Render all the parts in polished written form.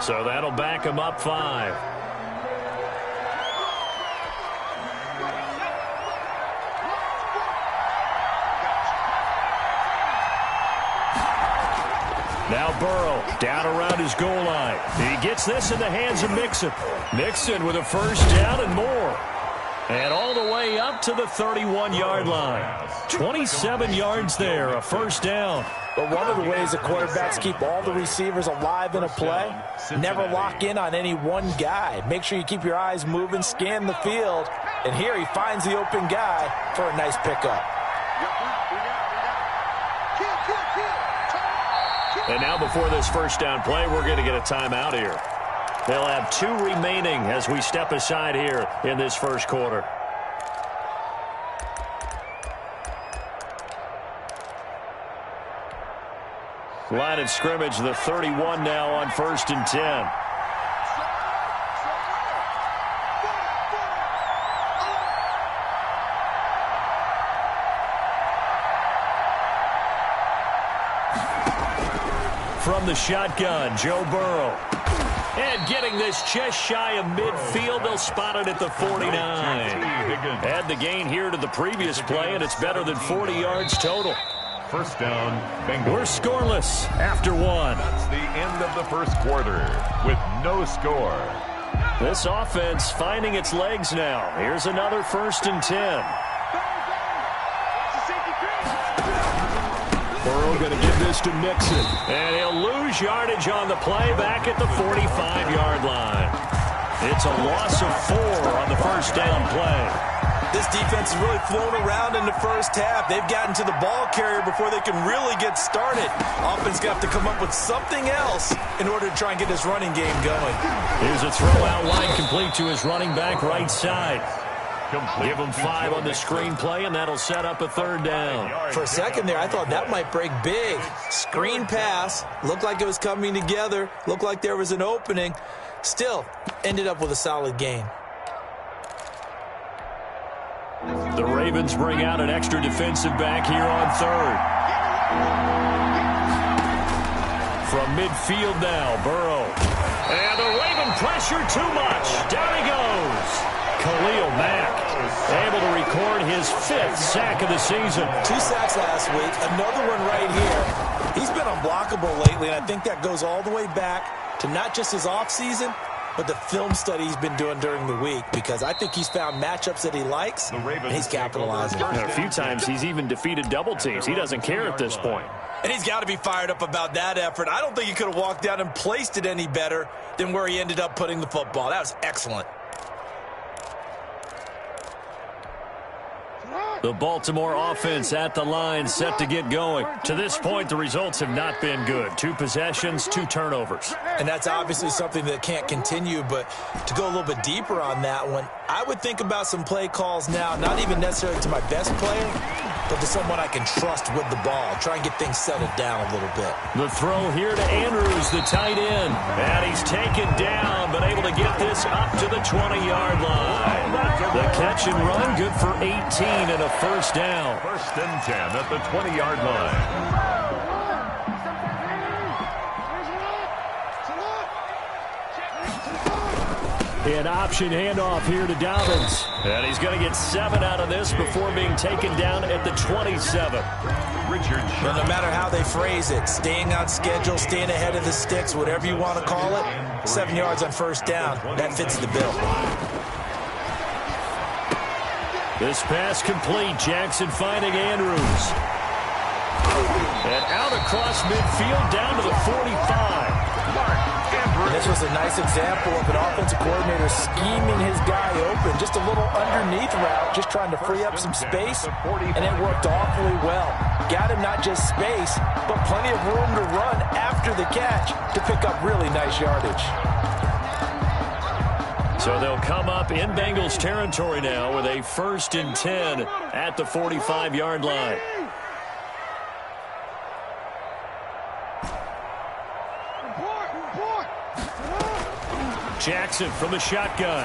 So that'll back him up 5. Now Burrow down around his goal line. He gets this in the hands of Mixon. Mixon with a first down and more. And all the way up to the 31-yard line. 27 yards there, a first down. But one of the ways the quarterbacks keep all the receivers alive in a play, never lock in on any one guy. Make sure you keep your eyes moving, scan the field. And here he finds the open guy for a nice pickup. And now before this first down play, we're going to get a timeout here. They'll have 2 remaining as we step aside here in this first quarter. Line of scrimmage, the 31 now on 1st and 10. From the shotgun, Joe Burrow. And getting this just shy of midfield, they'll spot it at the 49. Add the gain here to the previous play, and it's better than 40 yards total. First down, Bengals. We're scoreless after 1. That's the end of the first quarter with no score. This offense finding its legs now. Here's another 1st and 10. Burrow going to give this to Mixon. And he'll lose yardage on the play back at the 45-yard line. It's a loss of 4 on the first down play. This defense has really flown around in the first half. They've gotten to the ball carrier before they can really get started. Offense got to come up with something else in order to try and get this running game going. Here's a throw out line complete to his running back right side. Give him 5 on the screen play, and that'll set up a 3rd down. For a second there, I thought that might break big. Screen pass. Looked like it was coming together. Looked like there was an opening. Still, ended up with a solid gain. The Ravens bring out an extra defensive back here on 3rd. From midfield now, Burrow. And the Raven pressure too much. Down he goes. Khalil Mack able to record his 5th sack of the season. 2 sacks last week, another one right here. He's been unblockable lately, and I think that goes all the way back to not just his offseason, but the film study he's been doing during the week, because I think he's found matchups that he likes, and he's capitalizing. A few times he's even defeated double teams. He doesn't care at this point. And he's got to be fired up about that effort. I don't think he could have walked down and placed it any better than where he ended up putting the football. That was excellent. The Baltimore offense at the line, set to get going. To this point, the results have not been good. 2 possessions, 2 turnovers. And that's obviously something that can't continue, but to go a little bit deeper on that one, I would think about some play calls now, not even necessarily to my best player, but to someone I can trust with the ball. Try and get things settled down a little bit. The throw here to Andrews, the tight end. And he's taken down, but able to get this up to the 20-yard line. The catch and run, good for 18 and a first down. 1st and 10 at the 20-yard line. An option handoff here to Dobbins. And he's going to get 7 out of this before being taken down at the 27. Well, no matter how they phrase it, staying on schedule, staying ahead of the sticks, whatever you want to call it, 7 yards on first down, that fits the bill. This pass complete. Jackson finding Andrews. And out across midfield down to the 45. And this was a nice example of an offensive coordinator scheming his guy open. Just a little underneath route, just trying to free up some space, and it worked awfully well. Got him not just space, but plenty of room to run after the catch to pick up really nice yardage. So they'll come up in Bengals territory now with a 1st and 10 at the 45-yard line. Jackson from the shotgun.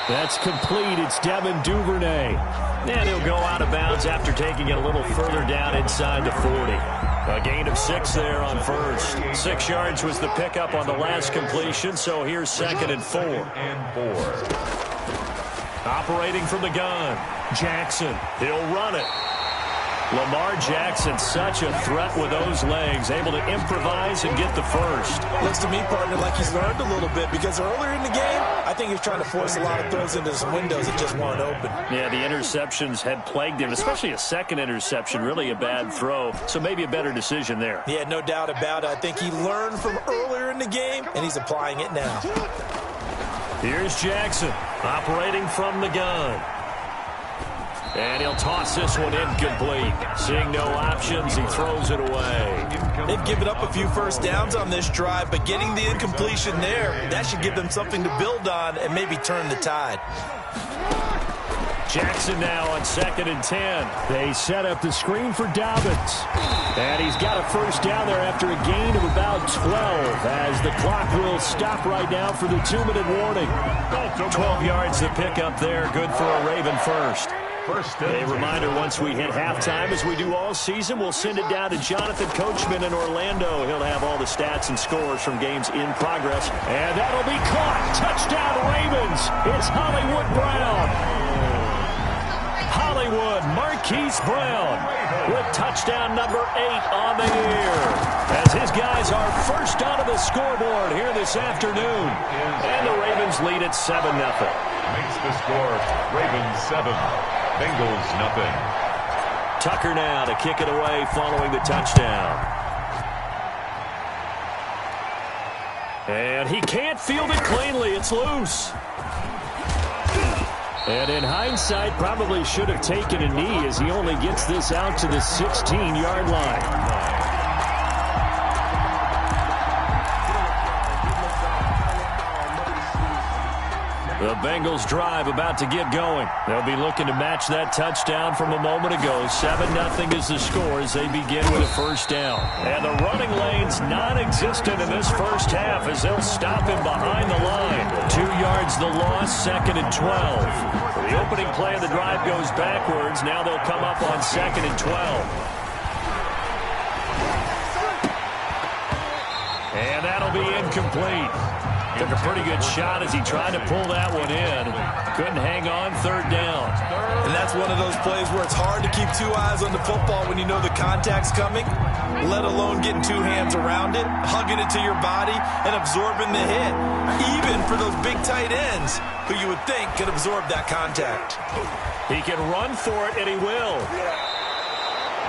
That's complete. It's Devin Duvernay. And he'll go out of bounds after taking it a little further down inside the 40. A gain of 6 there on first. 6 yards was the pickup on the last completion, so here's 2nd and 4. Operating from the gun, Jackson. He'll run it. Lamar Jackson, such a threat with those legs, able to improvise and get the first. Looks to me, partner, like he's learned a little bit because earlier in the game, I think he was trying to force a lot of throws into some windows that just weren't open. Yeah, the interceptions had plagued him, especially a second interception, really a bad throw, so maybe a better decision there. Yeah, no doubt about it. I think he learned from earlier in the game, and he's applying it now. Here's Jackson, operating from the gun. And he'll toss this one incomplete. Seeing no options, he throws it away. They've given up a few first downs on this drive, but getting the incompletion there, that should give them something to build on and maybe turn the tide. Jackson now on 2nd and 10. They set up the screen for Dobbins. And he's got a first down there after a gain of about 12 as the clock will stop right now for the 2-minute warning. 12 yards to pick up there. Good for a Raven first. A reminder, once we hit halftime, as we do all season, we'll send it down to Jonathan Coachman in Orlando. He'll have all the stats and scores from games in progress. And that'll be caught. Touchdown Ravens. It's Hollywood Brown. Hollywood Marquise Brown with touchdown number 8 on the year. As his guys are first onto the scoreboard here this afternoon. And the Ravens lead at 7-0. Makes the score Ravens 7. Bengals nothing. Tucker now to kick it away following the touchdown. And he can't field it cleanly. It's loose. And in hindsight, probably should have taken a knee as he only gets this out to the 16-yard line. The Bengals drive about to get going. They'll be looking to match that touchdown from a moment ago. 7-0 is the score as they begin with a first down. And the running lane's non-existent in this first half as they'll stop him behind the line. 2 yards the loss, 2nd and 12. The opening play of the drive goes backwards. Now they'll come up on 2nd and 12. And that'll be incomplete. Took a pretty good shot as he tried to pull that one in. Couldn't hang on, 3rd down. And that's one of those plays where it's hard to keep 2 eyes on the football when you know the contact's coming, let alone getting 2 hands around it, hugging it to your body, and absorbing the hit. Even for those big tight ends who you would think could absorb that contact. He can run for it, and he will.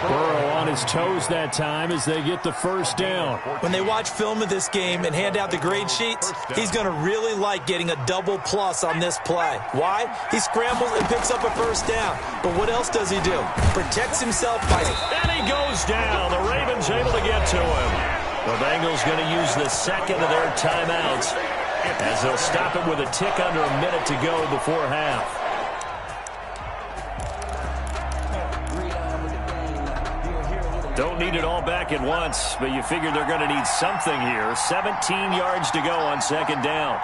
Burrow on his toes that time as they get the first down. When they watch film of this game and hand out the grade sheets, he's going to really like getting a double plus on this play. Why? He scrambles and picks up a first down. But what else does he do? Protects himself by... And he goes down. The Ravens able to get to him. The Bengals going to use the 2nd of their timeouts as they'll stop it with a tick under a minute to go before half. Don't need it all back at once, but you figure they're going to need something here. 17 yards to go on 2nd down.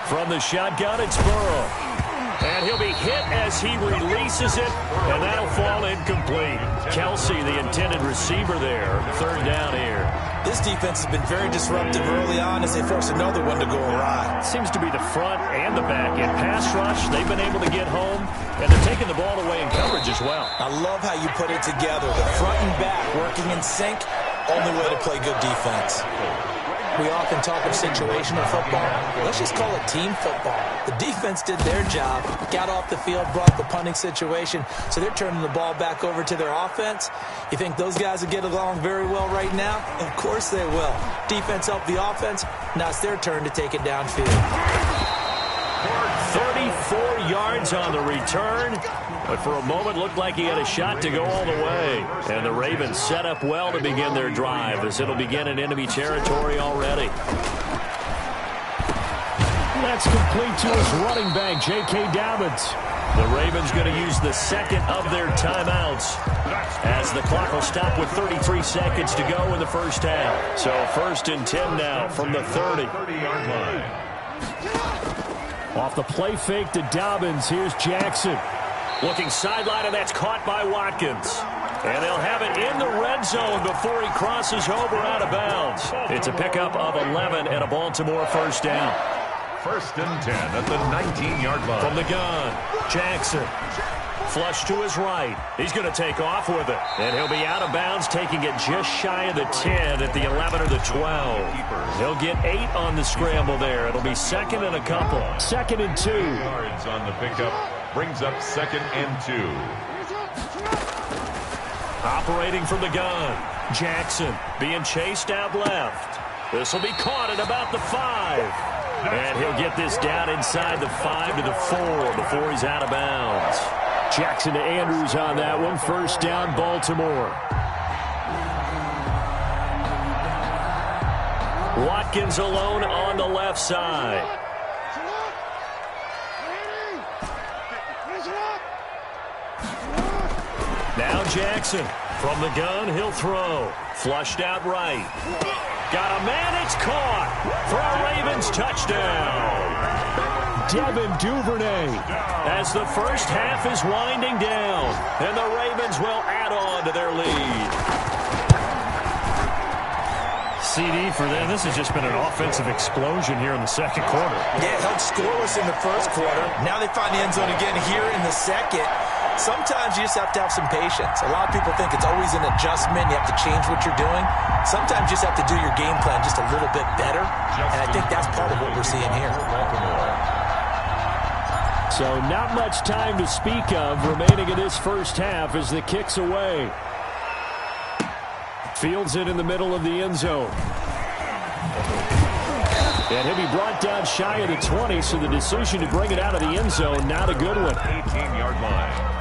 From the shotgun, it's Burrow. And he'll be hit as he releases it, and that'll fall incomplete. Kelsey, the intended receiver there. 3rd down here. This defense has been very disruptive early on as they force another one to go awry. Seems to be the front and the back. In pass rush, they've been able to get home, and they're taking the ball away in coverage as well. I love how you put it together. The front and back working in sync, only way to play good defense. We often talk of situational football. Let's just call it team football. The defense did their job, got off the field, brought the punting situation, so they're turning the ball back over to their offense. You think those guys will get along very well right now? Of course they will. Defense helped the offense. Now it's their turn to take it downfield. 34 yards on the return, but for a moment looked like he had a shot to go all the way. And the Ravens set up well to begin their drive as it'll begin in enemy territory already. That's complete to his running back, J.K. Dobbins. The Ravens going to use the 2nd of their timeouts as the clock will stop with 33 seconds to go in the first half. So 1st and 10 now from the 30. 30-yard line. Off the play fake to Dobbins, here's Jackson. Looking sideline, and that's caught by Watkins. And they'll have it in the red zone before he crosses over out of bounds. It's a pickup of 11 and a Baltimore first down. 1st and 10 at the 19-yard line. From the gun, Jackson. Flush to his right. He's going to take off with it. And he'll be out of bounds, taking it just shy of the 10 at the 11 or the 12. He'll get 8 on the scramble there. It'll be 2nd and a couple. 2nd and 2. Yards on the pickup brings up 2nd and 2. Operating from the gun, Jackson being chased out left. This will be caught at about the 5. And he'll get this down inside the 5 to the 4 before he's out of bounds. Jackson to Andrews on that one. First down, Baltimore. Watkins alone on the left side. Now Jackson from the gun, he'll throw. Flushed out right. Got a man, it's caught for a Ravens touchdown. Devin Duvernay as the first half is winding down, and the Ravens will add on to their lead. CD for them. This has just been an offensive explosion here in the second quarter. Yeah, held scoreless in the first quarter. Now they find the end zone again here in the second. Sometimes you just have to have some patience. A lot of people think it's always an adjustment. You have to change what you're doing. Sometimes you just have to do your game plan just a little bit better. And I think that's part of what we're seeing here. So not much time to speak of remaining in this first half as the kick's away. Fields it in the middle of the end zone. And he'll be brought down shy of the 20, so the decision to bring it out of the end zone, not a good one. 18-yard line.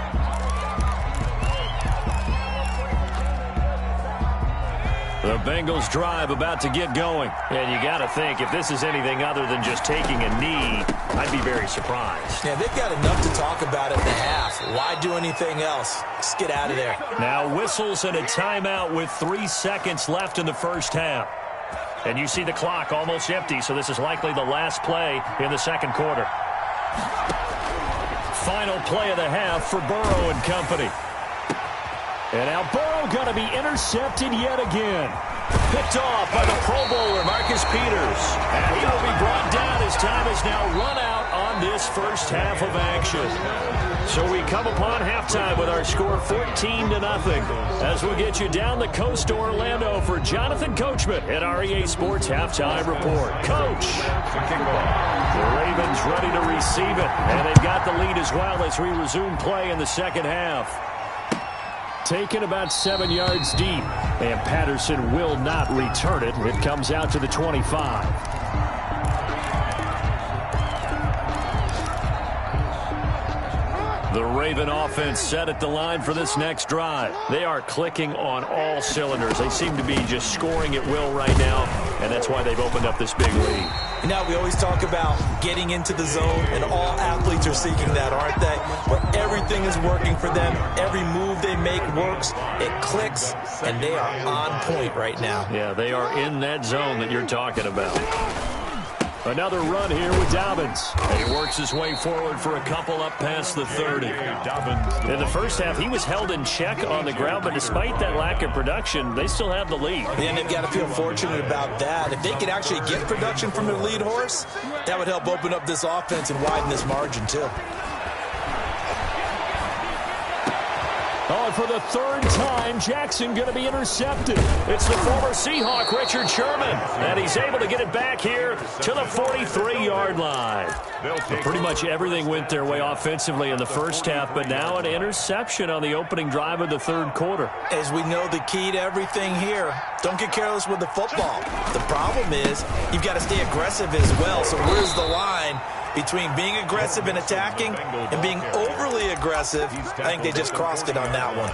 The Bengals drive about to get going. And you got to think, if this is anything other than just taking a knee, I'd be very surprised. Yeah, they've got enough to talk about at the half. Why do anything else? Just get out of there. Now whistles and a timeout with 3 seconds left in the first half. And you see the clock almost empty, so this is likely the last play in the second quarter. Final play of the half for Burrow and company. And now Burrow going to be intercepted yet again. Picked off by the Pro Bowler, Marcus Peters. And he will be brought down as time is now run out on this first half of action. So we come upon halftime with our score 14-0 as we'll get you down the coast to Orlando for Jonathan Coachman at REA Sports Halftime Report. Coach, the Ravens ready to receive it, and they've got the lead as well as we resume play in the second half. Taken about 7 yards deep, and Patterson will not return it. It comes out to the 25. The Raven offense set at the line for this next drive. They are clicking on all cylinders. They seem to be just scoring at will right now, and that's why they've opened up this big lead. You know, we always talk about getting into the zone, and all athletes are seeking that, aren't they? But everything is working for them. Every move they make works. It clicks, and they are on point right now. Yeah, they are in that zone that you're talking about. Another run here with Dobbins. And he works his way forward for a couple up past the 30. In the first half, he was held in check on the ground, but despite that lack of production, they still have the lead. And they've got to feel fortunate about that. If they could actually get production from their lead horse, that would help open up this offense and widen this margin, too. Oh, for the third time, Jackson going to be intercepted. It's the former Seahawk, Richard Sherman, and he's able to get it back here to the 43-yard line. Pretty much everything went their way offensively in the first half, but now an interception on the opening drive of the third quarter. As we know, the key to everything here, don't get careless with the football. The problem is you've got to stay aggressive as well, so where's the line between being aggressive and attacking and being overly aggressive? I think they just crossed it on that one.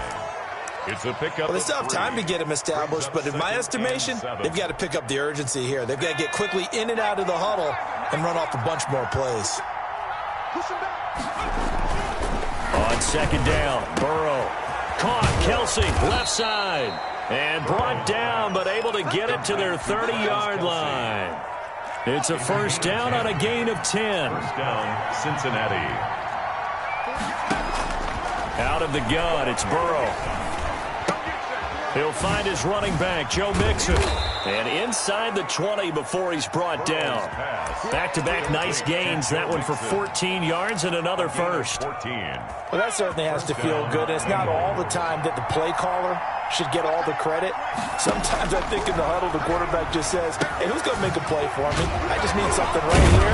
It's a pickup. Well, they still have time to get him established, but in my estimation, they've got to pick up the urgency here. They've got to get quickly in and out of the huddle and run off a bunch more plays. On second down, Burrow. Caught, Kelsey, left side. And brought down, but able to get it to their 30-yard line. It's a first down on a gain of 10. First down, Cincinnati. Out of the gun, it's Burrow. He'll find his running back, Joe Mixon. And inside the 20 before he's brought down. Back-to-back nice gains. That one for 14 yards and another first. Well, that certainly has to feel good. It's not all the time that the play caller should get all the credit. Sometimes I think in the huddle, the quarterback just says, hey, who's going to make a play for me? I just need something right here.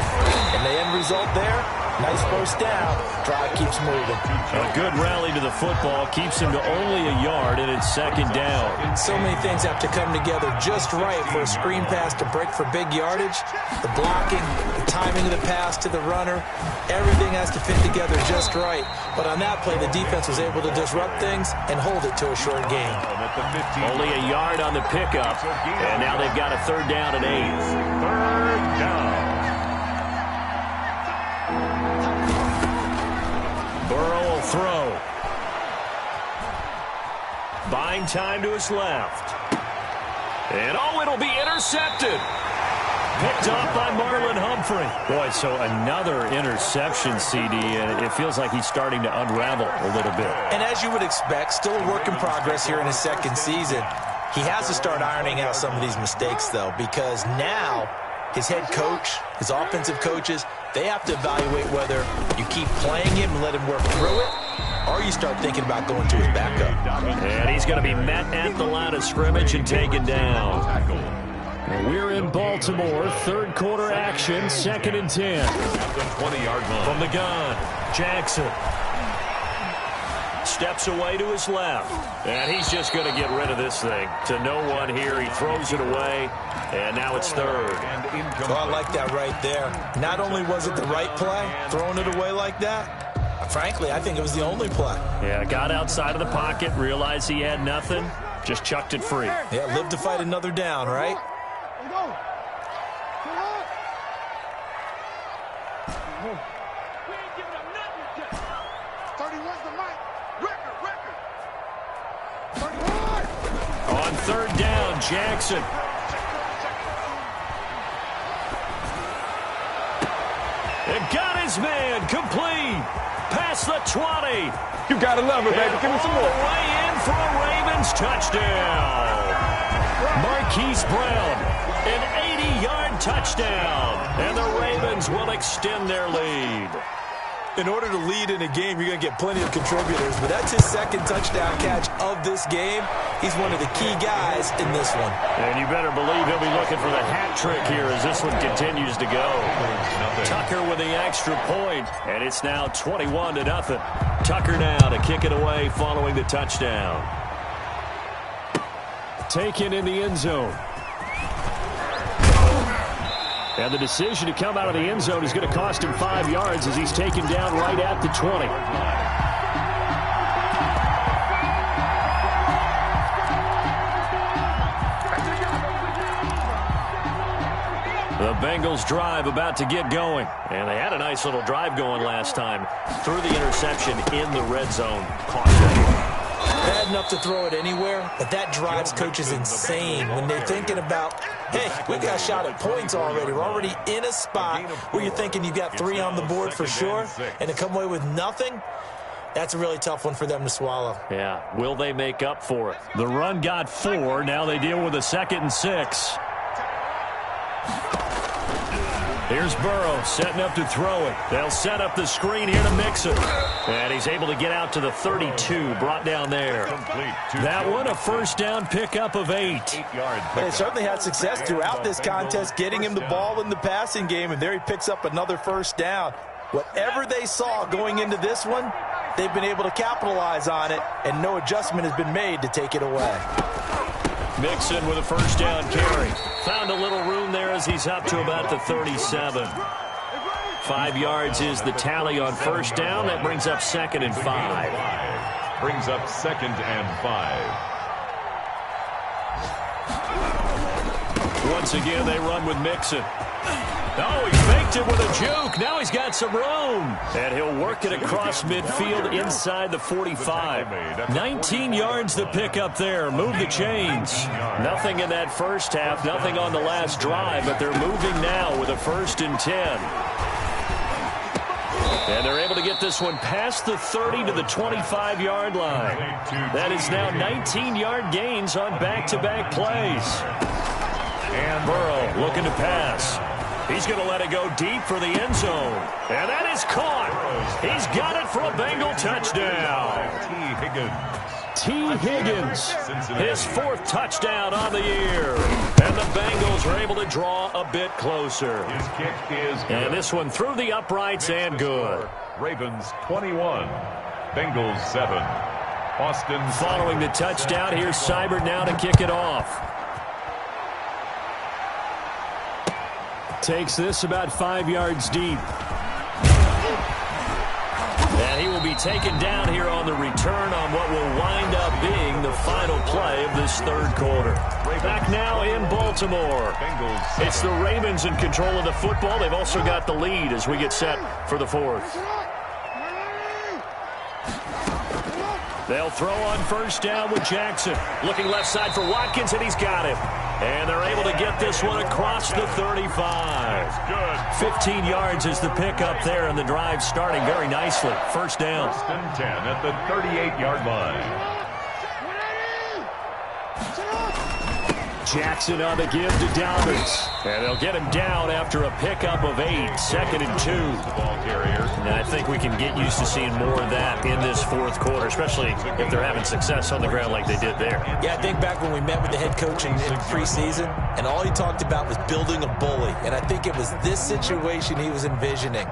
And the end result there, nice first down. Drive keeps moving. A good rally to the football keeps him to only a yard, and it's second down. So many things have to come together just right for a screen pass to break for big yardage. The blocking, the timing of the pass to the runner, everything has to fit together just right. But on that play, the defense was able to disrupt things and hold it to a short game. Only a yard on the pickup, and now they've got a third down and 8. Third down. Burrow will throw. Buying time to his left. And it'll be intercepted. Picked off by Marlon Humphrey. Boy, so another interception, CD, and it feels like he's starting to unravel a little bit. And as you would expect, still a work in progress here in his second season. He has to start ironing out some of these mistakes, though, because now his head coach, his offensive coaches, they have to evaluate whether you keep playing him and let him work through it, or you start thinking about going to his backup. And he's going to be met at the line of scrimmage and taken down. We're in Baltimore, third quarter action, 2nd and 10. From the gun, Jackson steps away to his left, and he's just going to get rid of this thing. To no one here, he throws it away, and now it's third. Well, I like that right there. Not only was it the right play, throwing it away like that, frankly, I think it was the only play. Yeah, got outside of the pocket, realized he had nothing, just chucked it free. Yeah, live to fight another down, right? On third down, Jackson. And got his man complete. Past the 20. You gotta love it, baby. Give me some more. All the way in for a Ravens touchdown. Marquise Brown, an 80-yard touchdown. And the Ravens will extend their lead. In order to lead in a game, you're going to get plenty of contributors, but that's his second touchdown catch of this game. He's one of the key guys in this one. And you better believe he'll be looking for the hat trick here as this one continues to go. Tucker with the extra point, and it's now 21-0. Tucker now to kick it away following the touchdown. Taken in the end zone. And the decision to come out of the end zone is going to cost him 5 yards as he's taken down right at the 20. The Bengals drive about to get going. And they had a nice little drive going last time. Threw the interception in the red zone. Caught it. Bad enough to throw it anywhere, but that drives coaches insane when they're thinking about, hey, we got a shot at points already. We're already in a spot where you're thinking you got 3 on the board for sure, and to come away with nothing, that's a really tough one for them to swallow. Yeah, will they make up for it? The run got 4. Now they deal with a 2nd and 6. Here's Burrow setting up to throw it. They'll set up the screen here to Mixon. And he's able to get out to the 32, brought down there. That one, a first down pickup of 8. They certainly had success throughout this contest, getting him the ball in the passing game, and there he picks up another first down. Whatever they saw going into this one, they've been able to capitalize on it, and no adjustment has been made to take it away. Mixon with a first down carry. Found a little room there as he's up to about the 37. 5 yards is the tally on first down. That brings up 2nd and 5. Brings up 2nd and 5. Once again, they run with Mixon. Oh, he faked it with a juke. Now he's got some room. And he'll work it across midfield inside the 45. 19 yards the pickup there. Move the chains. Nothing in that first half, nothing on the last drive, but they're moving now with a 1st and 10. And they're able to get this one past the 30 to the 25-yard line. That is now 19-yard gains on back-to-back plays. And Burrow looking to pass. He's going to let it go deep for the end zone. And that is caught. He's got it for a Bengal touchdown. T. Higgins, his 4th touchdown on the year. And the Bengals are able to draw a bit closer. His kick is good. And this one through the uprights and good. Ravens 21, Bengals 7. Austin following the touchdown. Here's Seibert now to kick it off. Takes this about 5 yards deep. And he will be taken down here on the return on what will wind up being the final play of this 3rd quarter. Back now in Baltimore. It's the Ravens in control of the football. They've also got the lead as we get set for the 4th. They'll throw on 1st down with Jackson. Looking left side for Watkins, and he's got him. And they're able to get this one across the 35. 15 yards is the pickup there, and the drive starting very nicely. 1st down. 1st and 10 at the 38-yard line. Jackson on the give to Dobbins. And they'll get him down after a pickup of 8. 2nd and 2. Ball carrier. And I think we can get used to seeing more of that in this 4th quarter, especially if they're having success on the ground like they did there. Yeah, I think back when we met with the head coach in preseason, and all he talked about was building a bully. And I think it was this situation he was envisioning.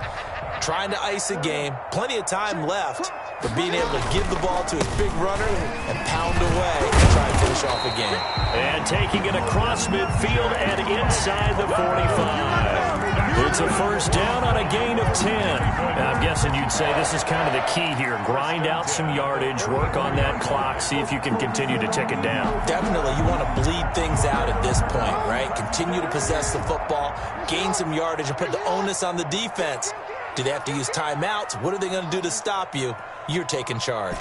Trying to ice a game, plenty of time left, but being able to give the ball to his big runner and pound away and try to finish off a game. And taking it across midfield and inside the 45. It's a 1st down on a gain of 10. Now, I'm guessing you'd say this is kind of the key here. Grind out some yardage, work on that clock, see if you can continue to tick it down. Definitely, you want to bleed things out at this point, right? Continue to possess the football, gain some yardage, and put the onus on the defense. Do they have to use timeouts? What are they going to do to stop you? You're taking charge.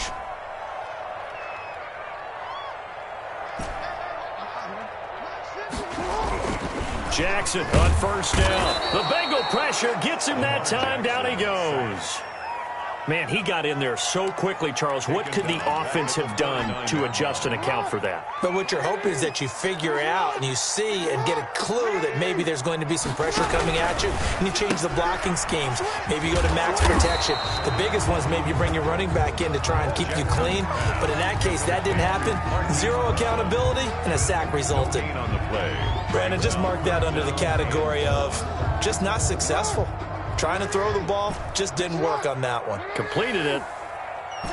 Jackson on 1st down. The Bengal pressure gets him that time. Down he goes. Man, he got in there so quickly, Charles. What could the offense have done to adjust and account for that? But what you're hoping is that you figure out and you see and get a clue that maybe there's going to be some pressure coming at you, and you change the blocking schemes. Maybe you go to max protection. The biggest one is maybe you bring your running back in to try and keep you clean. But in that case, that didn't happen. 0 accountability, and a sack resulted. On the play. Brandon, just mark that under the category of just not successful. Trying to throw the ball, just didn't work on that one. Completed it.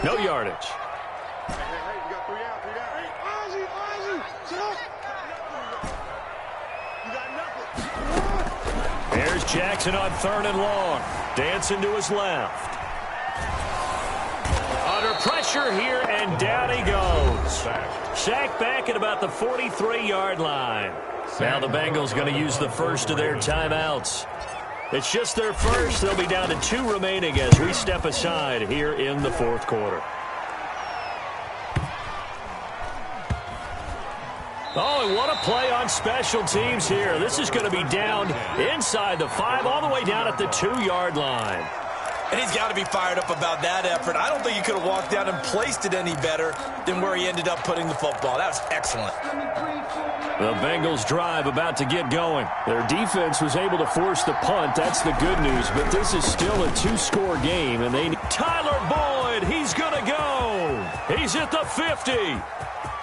No yardage. There's Jackson on 3rd and long. Dancing to his left. Under pressure here, and down he goes. Sacked back at about the 43-yard line. Now the Bengals going to use the 1st of their timeouts. It's just their 1st. They'll be down to 2 remaining as we step aside here in the 4th quarter. Oh, and what a play on special teams here. This is going to be down inside the 5, all the way down at the 2-yard line. And he's got to be fired up about that effort. I don't think he could have walked down and placed it any better than where he ended up putting the football. That was excellent. The Bengals drive about to get going. Their defense was able to force the punt. That's the good news. But this is still a 2-score game, and they need Tyler Boyd. He's going to go. He's at the 50.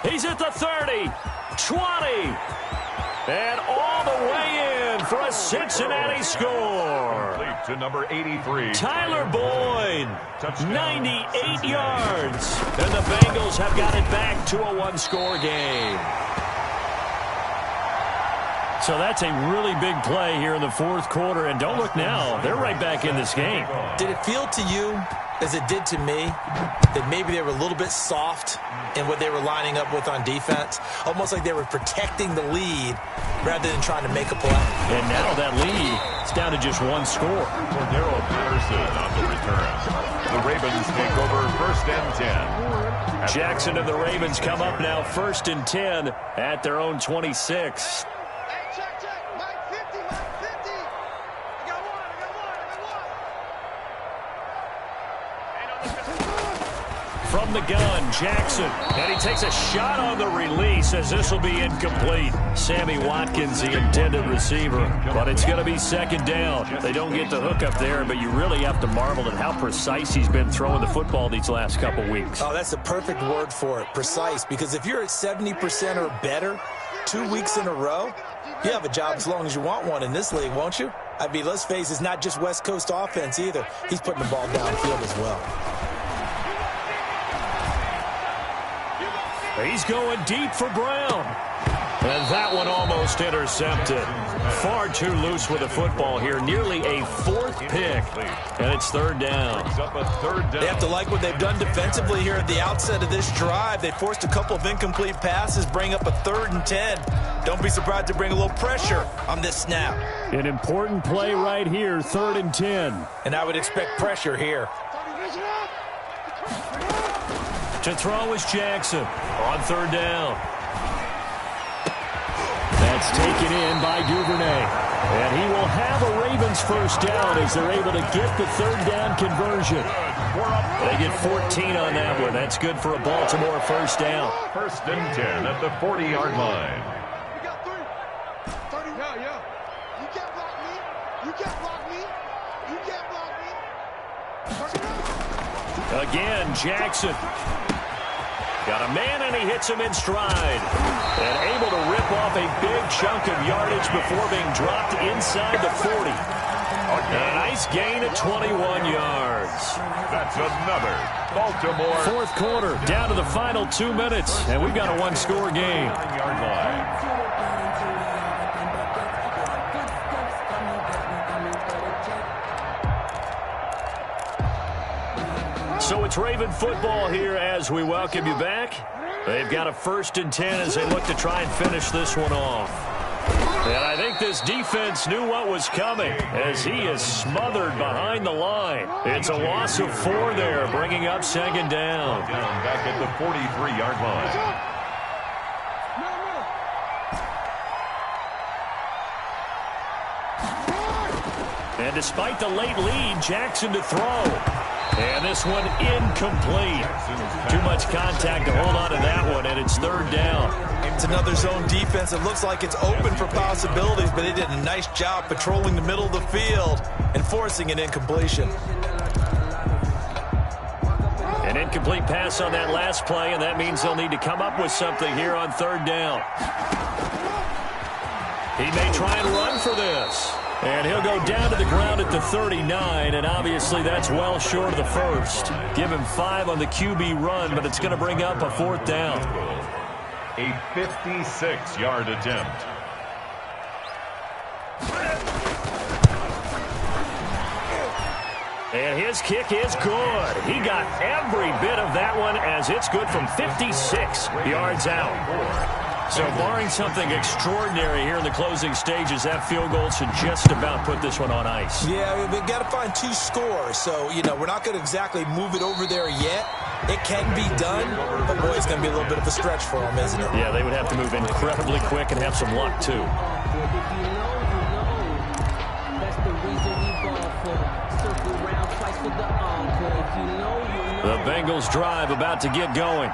He's at the 30, 20, and all the way in for a Cincinnati score. To number 83. Tyler Boyd, 98 yards. And the Bengals have got it back to a 1-score game. So that's a really big play here in the 4th quarter. And don't look now, they're right back in this game. Did it feel to you, as it did to me, that maybe they were a little bit soft in what they were lining up with on defense? Almost like they were protecting the lead rather than trying to make a play. And now that lead is down to just 1 score. Cordero Patterson on the return. The Ravens take over 1st and 10. Jackson and the Ravens come up now 1st and 10 at their own 26. from the gun, Jackson. And he takes a shot on the release as this will be incomplete. Sammy Watkins, the intended receiver. But it's going to be second down. They don't get the hook up there, but you really have to marvel at how precise he's been throwing the football these last couple weeks. Oh, that's a perfect word for it, precise. Because if you're at 70% or better 2 weeks in a row, you have a job as long as you want one in this league, won't you? I mean, let's face it, it's not just West Coast offense either. He's putting the ball downfield as well. He's going deep for Brown. And that one almost intercepted. Far too loose with the football here. Nearly a fourth pick. And it's third down. They have to like what they've done defensively here at the outset of this drive. They forced a couple of incomplete passes, bring up a 3rd and 10. Don't be surprised to bring a little pressure on this snap. An important play right here, 3rd and 10. And I would expect pressure here. To throw is Jackson on 3rd down. That's taken in by Duvernay. And he will have a Ravens first down as they're able to get the 3rd down conversion. They get 14 on that one. That's good for a Baltimore first down. 1st and 10 at the 40-yard line. We got 3. 30. Yeah. You can't block me. You can't block me. You can't block me. Again, Jackson. Got a man, and he hits him in stride. And able to rip off a big chunk of yardage before being dropped inside the 40. A nice gain of 21 yards. That's another Baltimore. 4th quarter, down to the final 2 minutes. And we've got a one-score game. 9-yard line. So it's Raven football here as we welcome you back. They've got a 1st and 10 as they look to try and finish this one off. And I think this defense knew what was coming as he is smothered behind the line. It's a loss of 4 there, bringing up 2nd down. Back at the 43-yard line. And despite the late lead, Jackson to throw. And this one incomplete. Too much contact to hold on to that one, and it's 3rd down. It's another zone defense. It looks like it's open for possibilities, but they did a nice job patrolling the middle of the field and forcing an incompletion. An incomplete pass on that last play, and that means they'll need to come up with something here on 3rd down. He may try and run for this. And he'll go down to the ground at the 39, and obviously that's well short of the first. Give him 5 on the QB run, but it's going to bring up a 4th down. A 56-yard attempt. And his kick is good. He got every bit of that one as it's good from 56 yards out. So barring something extraordinary here in the closing stages, that field goal should just about put this one on ice. Yeah, we've got to find 2 scores. So, we're not going to exactly move it over there yet. It can be done, but boy, it's going to be a little bit of a stretch for them, isn't it? Yeah, they would have to move incredibly quick and have some luck, too. The Bengals drive about to get going.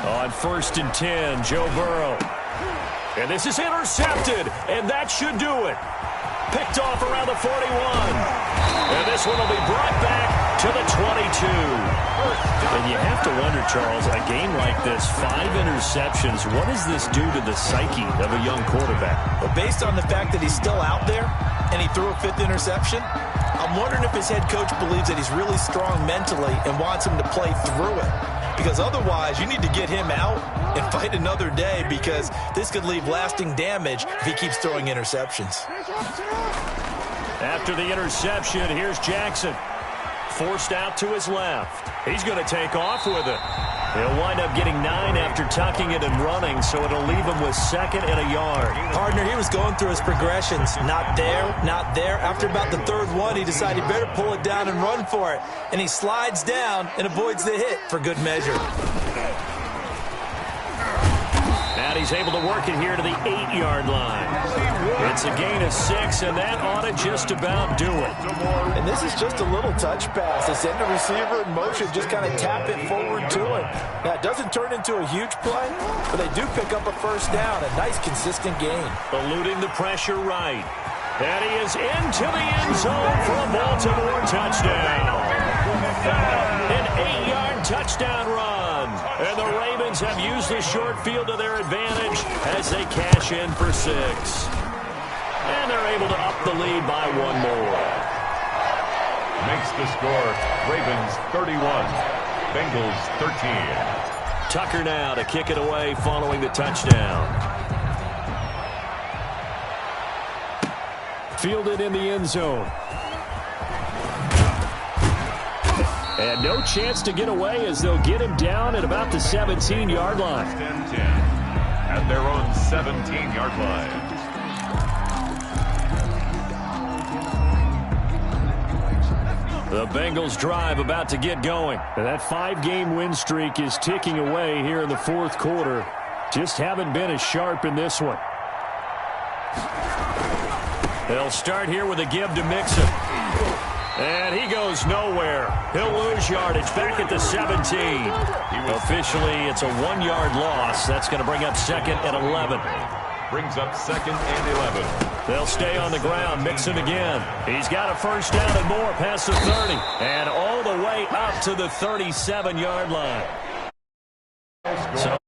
On 1st and 10, Joe Burrow. And this is intercepted, and that should do it. Picked off around the 41. And this one will be brought back to the 22. And you have to wonder, Charles, a game like this, 5 interceptions, what does this do to the psyche of a young quarterback? Well, based on the fact that he's still out there and he threw a 5th interception, I'm wondering if his head coach believes that he's really strong mentally and wants him to play through it. Because otherwise, you need to get him out and fight another day, because this could leave lasting damage if he keeps throwing interceptions. After the interception, here's Jackson. Forced out to his left. He's going to take off with it. He'll wind up getting 9 after tucking it and running, so it'll leave him with 2nd and a yard. Partner, he was going through his progressions. Not there, not there. After about the 3rd one, he decided he better pull it down and run for it. And he slides down and avoids the hit for good measure. And he's able to work it here to the 8-yard line. It's a gain of 6, and that ought to just about do it. And this is just a little touch pass. They send the receiver in motion, just kind of tap it forward to him. Now, it doesn't turn into a huge play, but they do pick up a first down. A nice, consistent gain. Eluding the pressure right. And he is into the end zone for a Baltimore touchdown. An 8-yard touchdown run. And the Ravens have used the short field to their advantage as they cash in for 6. And they're able to up the lead by 1 more. Makes the score Ravens 31, Bengals 13. Tucker now to kick it away following the touchdown. Fielded in the end zone. And no chance to get away as they'll get him down at about the 17-yard line. 10-10 at their own 17-yard line. The Bengals drive about to get going. And that 5-game win streak is ticking away here in the 4th quarter. Just haven't been as sharp in this one. They'll start here with a give to Mixon. And he goes nowhere. He'll lose yardage back at the 17. Officially, it's a 1-yard loss. That's going to bring up 2nd and 11. Brings up 2nd and 11. They'll stay on the ground. Mixon again. He's got a first down and more past the 30. And all the way up to the 37-yard line. So